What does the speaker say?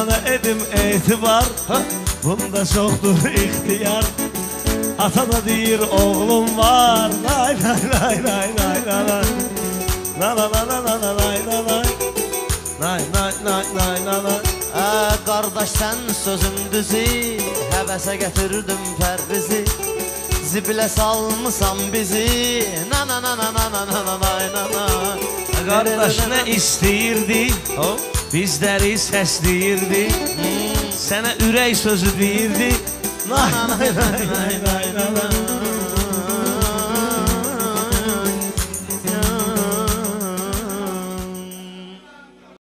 Sana da edim etibar, bunda çoktur ihtiyar. Ata da deyir oğlum var, lay lay lay lay lay lay lay. La la la la la la lay la lay. Lay lay lay lay lay lay. Qardaş sən sözüm düzü, həvəsə gətirdim pərvizi. Zibilə salmısan bizi, na na na na na na na na na na. Qardaş nə istəyirdi, bizləri səsləyirdi. Sənə ürək sözü deyirdi. Lay lay lay lay lay lay.